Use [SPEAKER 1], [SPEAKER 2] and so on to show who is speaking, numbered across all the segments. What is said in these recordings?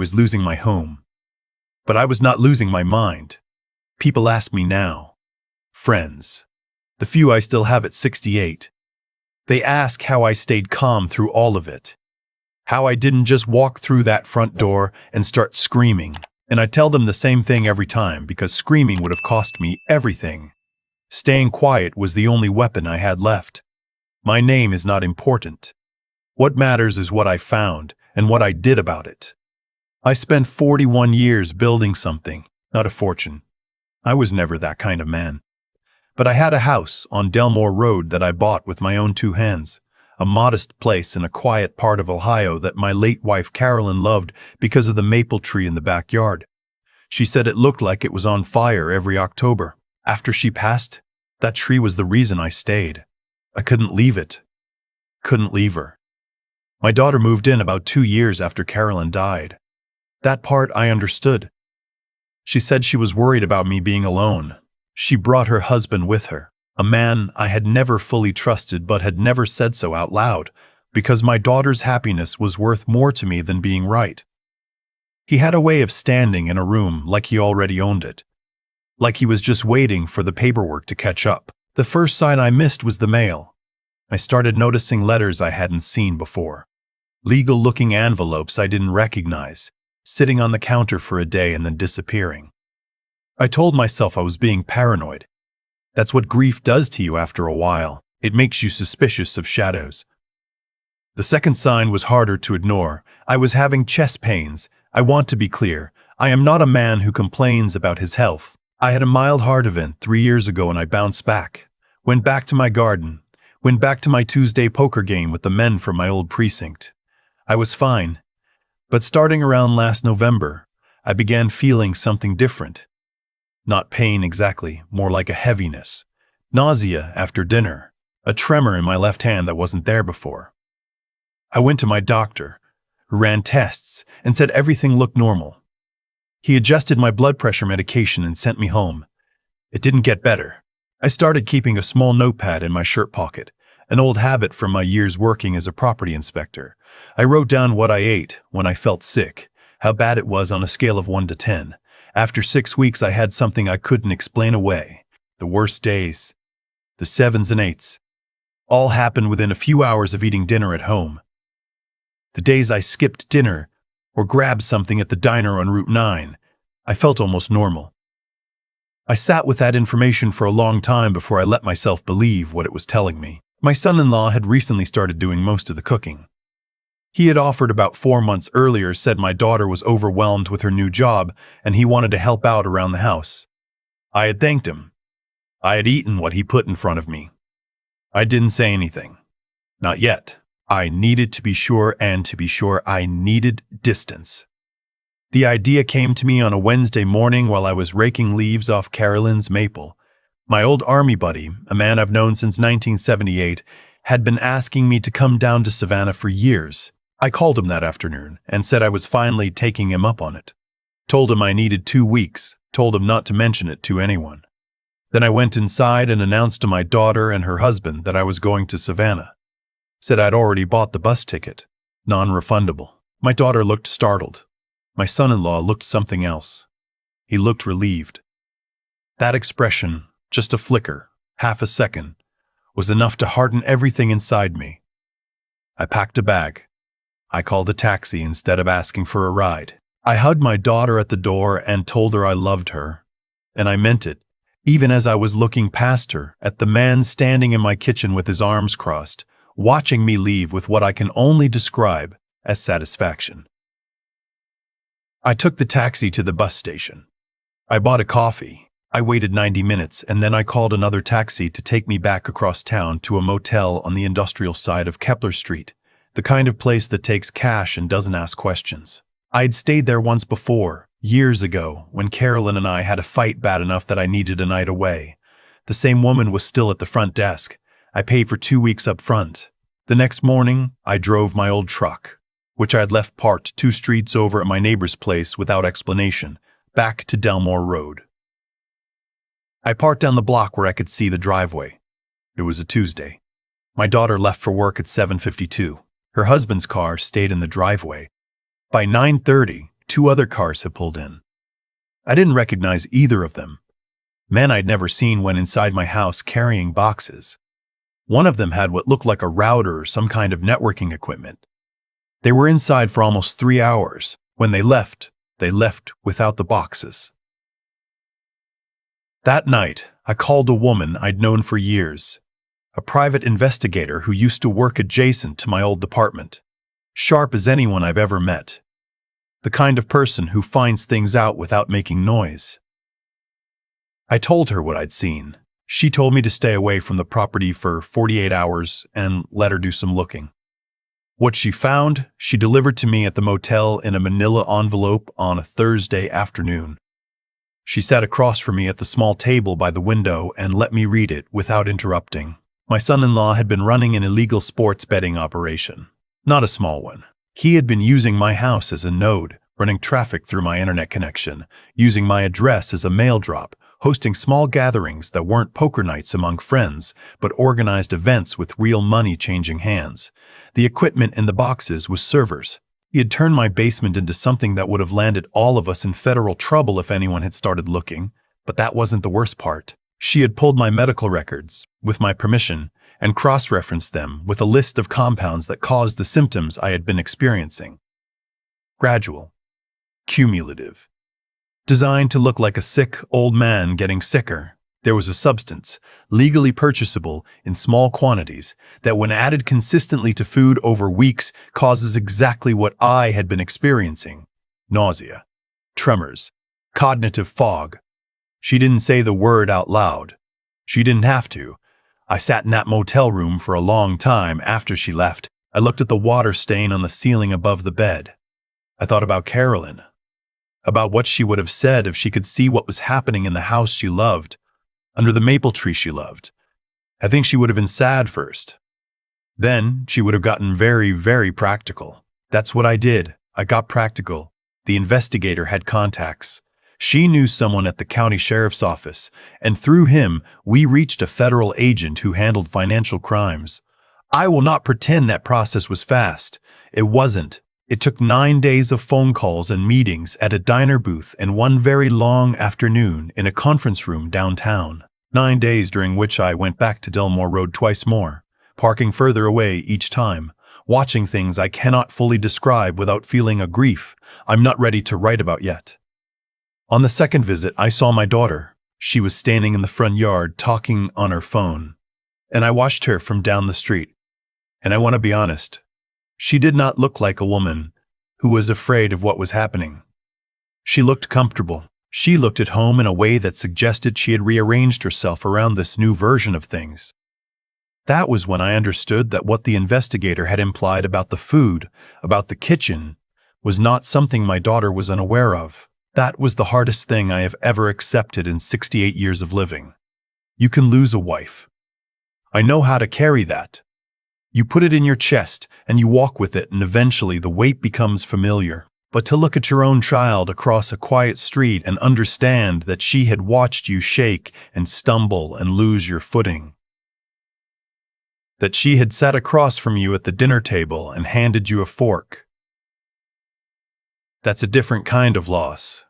[SPEAKER 1] was losing my home. But I was not losing my mind. People ask me now. Friends. The few I still have at 68. They ask how I stayed calm through all of it. How I didn't just walk through that front door and start screaming. And I tell them the same thing every time because screaming would have cost me everything. Staying quiet was the only weapon I had left. My name is not important. What matters is what I found and what I did about it. I spent 41 years building something, not a fortune. I was never that kind of man. But I had a house on Delmore Road that I bought with my own two hands, a modest place in a quiet part of Ohio that my late wife Carolyn loved because of the maple tree in the backyard. She said it looked like it was on fire every October. After she passed, that tree was the reason I stayed. I couldn't leave it. Couldn't leave her. My daughter moved in about 2 years after Carolyn died. That part I understood. She said she was worried about me being alone. She brought her husband with her, a man I had never fully trusted but had never said so out loud, because my daughter's happiness was worth more to me than being right. He had a way of standing in a room like he already owned it, like he was just waiting for the paperwork to catch up. The first sign I missed was the mail. I started noticing letters I hadn't seen before. Legal-looking envelopes I didn't recognize, sitting on the counter for a day and then disappearing. I told myself I was being paranoid. That's what grief does to you after a while. It makes you suspicious of shadows. The second sign was harder to ignore. I was having chest pains. I want to be clear. I am not a man who complains about his health. I had a mild heart event 3 years ago and I bounced back. Went back to my garden. Went back to my Tuesday poker game with the men from my old precinct. I was fine. But starting around last November, I began feeling something different. Not pain exactly, more like a heaviness. Nausea after dinner. A tremor in my left hand that wasn't there before. I went to my doctor, who ran tests and said everything looked normal. He adjusted my blood pressure medication and sent me home. It didn't get better. I started keeping a small notepad in my shirt pocket, an old habit from my years working as a property inspector. I wrote down what I ate when I felt sick, how bad it was on a scale of 1 to 10. After 6 weeks, I had something I couldn't explain away. The worst days, the 7s and 8s, all happened within a few hours of eating dinner at home. The days I skipped dinner or grabbed something at the diner on Route 9, I felt almost normal. I sat with that information for a long time before I let myself believe what it was telling me. My son-in-law had recently started doing most of the cooking. He had offered about 4 months earlier, said my daughter was overwhelmed with her new job and he wanted to help out around the house. I had thanked him. I had eaten what he put in front of me. I didn't say anything. Not yet. I needed to be sure, and to be sure, I needed distance. The idea came to me on a Wednesday morning while I was raking leaves off Carolyn's maple. My old army buddy, a man I've known since 1978, had been asking me to come down to Savannah for years. I called him that afternoon and said I was finally taking him up on it. Told him I needed 2 weeks, told him not to mention it to anyone. Then I went inside and announced to my daughter and her husband that I was going to Savannah. Said I'd already bought the bus ticket, non-refundable. My daughter looked startled. My son-in-law looked something else. He looked relieved. That expression, just a flicker, half a second, was enough to harden everything inside me. I packed a bag. I called a taxi instead of asking for a ride. I hugged my daughter at the door and told her I loved her. And I meant it, even as I was looking past her at the man standing in my kitchen with his arms crossed, watching me leave with what I can only describe as satisfaction. I took the taxi to the bus station. I bought a coffee. I waited 90 minutes and then I called another taxi to take me back across town to a motel on the industrial side of Kepler Street, the kind of place that takes cash and doesn't ask questions. I'd stayed there once before, years ago, when Carolyn and I had a fight bad enough that I needed a night away. The same woman was still at the front desk. I paid for 2 weeks up front. The next morning, I drove my old truck, which I had left parked 2 streets over at my neighbor's place without explanation, back to Delmore Road. I parked down the block where I could see the driveway. It was a Tuesday. My daughter left for work at 7:52. Her husband's car stayed in the driveway. By 9:30, 2 other cars had pulled in. I didn't recognize either of them. Men I'd never seen went inside my house carrying boxes. One of them had what looked like a router or some kind of networking equipment. They were inside for almost 3 hours. When they left without the boxes. That night, I called a woman I'd known for years, a private investigator who used to work adjacent to my old department, sharp as anyone I've ever met, the kind of person who finds things out without making noise. I told her what I'd seen. She told me to stay away from the property for 48 hours and let her do some looking. What she found, she delivered to me at the motel in a manila envelope on a Thursday afternoon. She sat across from me at the small table by the window and let me read it without interrupting. My son-in-law had been running an illegal sports betting operation. Not a small one. He had been using my house as a node, running traffic through my internet connection, using my address as a mail drop, hosting small gatherings that weren't poker nights among friends, but organized events with real money changing hands. The equipment in the boxes was servers. He had turned my basement into something that would have landed all of us in federal trouble if anyone had started looking, but that wasn't the worst part. She had pulled my medical records, with my permission, and cross-referenced them with a list of compounds that caused the symptoms I had been experiencing. Gradual. Cumulative. Designed to look like a sick old man getting sicker, there was a substance, legally purchasable in small quantities, that when added consistently to food over weeks causes exactly what I had been experiencing: nausea, tremors, cognitive fog. She didn't say the word out loud. She didn't have to. I sat in that motel room for a long time after she left. I looked at the water stain on the ceiling above the bed. I thought about Carolyn. About what she would have said if she could see what was happening in the house she loved, under the maple tree she loved. I think she would have been sad first. Then she would have gotten very, very practical. That's what I did. I got practical. The investigator had contacts. She knew someone at the county sheriff's office, and through him, we reached a federal agent who handled financial crimes. I will not pretend that process was fast. It wasn't. It took 9 days of phone calls and meetings at a diner booth and one very long afternoon in a conference room downtown. 9 days during which I went back to Delmore Road twice more, parking further away each time, watching things I cannot fully describe without feeling a grief I'm not ready to write about yet. On the second visit, I saw my daughter. She was standing in the front yard talking on her phone, and I watched her from down the street. And I want to be honest. She did not look like a woman who was afraid of what was happening. She looked comfortable. She looked at home in a way that suggested she had rearranged herself around this new version of things. That was when I understood that what the investigator had implied about the food, about the kitchen, was not something my daughter was unaware of. That was the hardest thing I have ever accepted in 68 years of living. You can lose a wife. I know how to carry that. You put it in your chest and you walk with it, and eventually the weight becomes familiar. But to look at your own child across a quiet street and understand that she had watched you shake and stumble and lose your footing, that she had sat across from you at the dinner table and handed you a fork, that's a different kind of loss.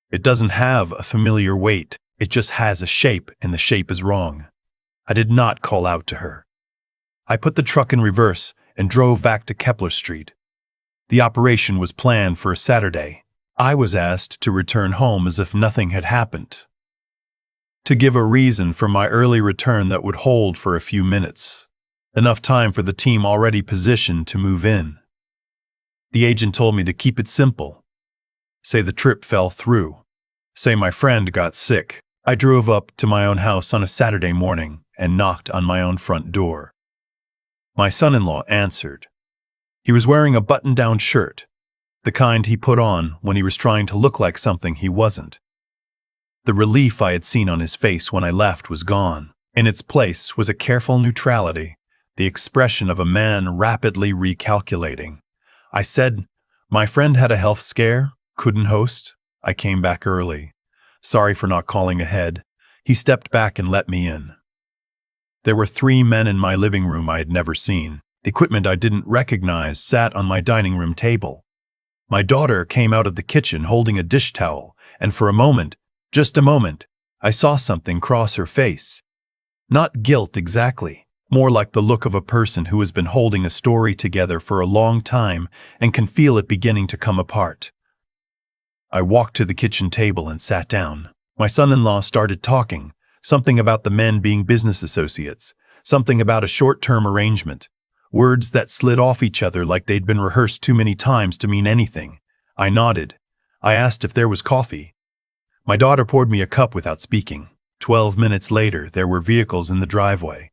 [SPEAKER 1] It doesn't have a familiar weight. It just has a shape, and the shape is wrong. I did not call out to her. I put the truck in reverse and drove back to Kepler Street. The operation was planned for a Saturday. I was asked to return home as if nothing had happened, to give a reason for my early return that would hold for a few minutes, enough time for the team already positioned to move in. The agent told me to keep it simple. Say the trip fell through. Say my friend got sick. I drove up to my own house on a Saturday morning and knocked on my own front door. My son-in-law answered. He was wearing a button-down shirt, the kind he put on when he was trying to look like something he wasn't. The relief I had seen on his face when I left was gone. In its place was a careful neutrality, the expression of a man rapidly recalculating. I said, "My friend had a health scare, couldn't host. I came back early. Sorry for not calling ahead." He stepped back and let me in. There were 3 men in my living room I had never seen. The equipment I didn't recognize sat on my dining room table. My daughter came out of the kitchen holding a dish towel, and for a moment, just a moment, I saw something cross her face. Not guilt exactly, more like the look of a person who has been holding a story together for a long time and can feel it beginning to come apart. I walked to the kitchen table and sat down. My son-in-law started talking, something about the men being business associates, something about a short-term arrangement, words that slid off each other like they'd been rehearsed too many times to mean anything. I nodded. I asked if there was coffee. My daughter poured me a cup without speaking. 12 minutes later, there were vehicles in the driveway.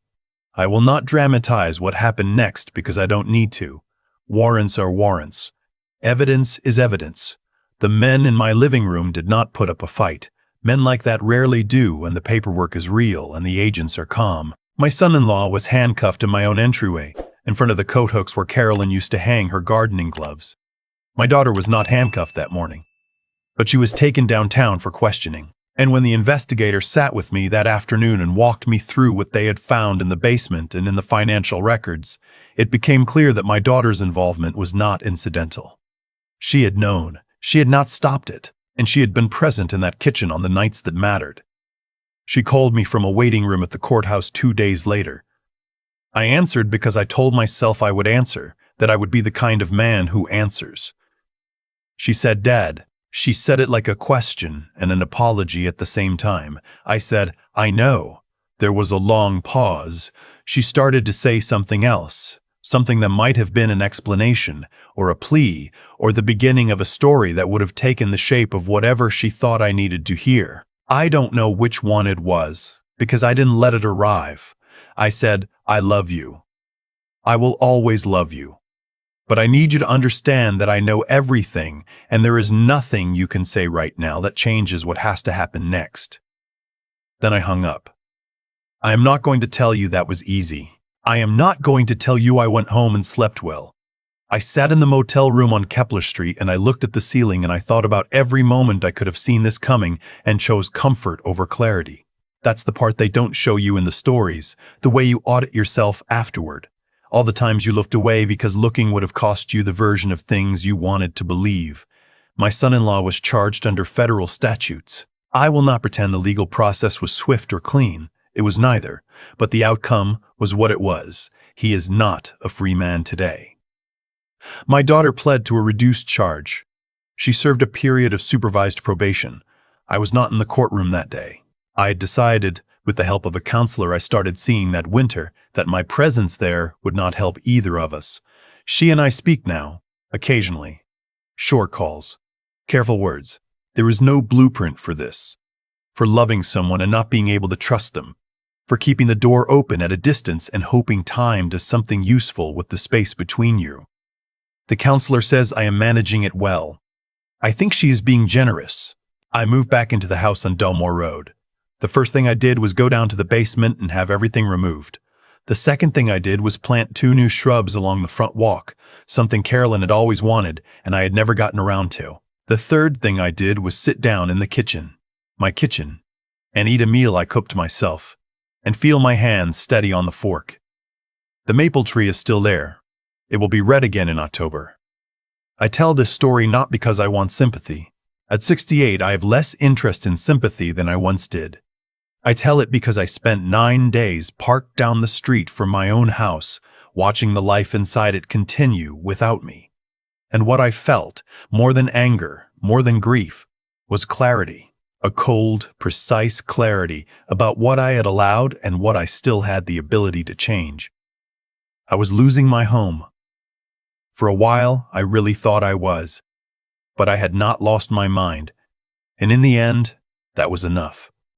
[SPEAKER 1] I will not dramatize what happened next because I don't need to. Warrants are warrants. Evidence is evidence. The men in my living room did not put up a fight. Men like that rarely do when the paperwork is real and the agents are calm. My son-in-law was handcuffed in my own entryway, in front of the coat hooks where Carolyn used to hang her gardening gloves. My daughter was not handcuffed that morning, but she was taken downtown for questioning. And when the investigator sat with me that afternoon and walked me through what they had found in the basement and in the financial records, it became clear that my daughter's involvement was not incidental. She had known. She had not stopped it, and she had been present in that kitchen on the nights that mattered. She called me from a waiting room at the courthouse 2 days later. I answered because I told myself I would answer, that I would be the kind of man who answers. She said, "Dad." She said it like a question and an apology at the same time. I said, "I know." There was a long pause. She started to say something else. Something that might have been an explanation, or a plea, or the beginning of a story that would have taken the shape of whatever she thought I needed to hear. I don't know which one it was, because I didn't let it arrive. I said, "I love you. I will always love you. But I need you to understand that I know everything, and there is nothing you can say right now that changes what has to happen next." Then I hung up. I am not going to tell you that was easy. I am not going to tell you I went home and slept well. I sat in the motel room on Kepler Street and I looked at the ceiling and I thought about every moment I could have seen this coming and chose comfort over clarity. That's the part they don't show you in the stories, the way you audit yourself afterward. All the times you looked away because looking would have cost you the version of things you wanted to believe. My son-in-law was charged under federal statutes. I will not pretend the legal process was swift or clean. It was neither, but the outcome was what it was. He is not a free man today. My daughter pled to a reduced charge. She served a period of supervised probation. I was not in the courtroom that day. I had decided, with the help of a counselor I started seeing that winter, that my presence there would not help either of us. She and I speak now, occasionally. Short calls. Careful words. There is no blueprint for this. For loving someone and not being able to trust them. For keeping the door open at a distance and hoping time does something useful with the space between you. The counselor says I am managing it well. I think she is being generous. I moved back into the house on Delmore Road. The first thing I did was go down to the basement and have everything removed. The second thing I did was plant 2 new shrubs along the front walk, something Carolyn had always wanted and I had never gotten around to. The third thing I did was sit down in the kitchen, my kitchen, and eat a meal I cooked myself, and feel my hands steady on the fork. The maple tree is still there. It will be red again in October. I tell this story not because I want sympathy. At 68, I have less interest in sympathy than I once did. I tell it because I spent 9 days parked down the street from my own house, watching the life inside it continue without me. And what I felt, more than anger, more than grief, was clarity. A cold, precise clarity about what I had allowed and what I still had the ability to change. I was losing my home. For a while, I really thought I was. But I had not lost my mind. And in the end, that was enough.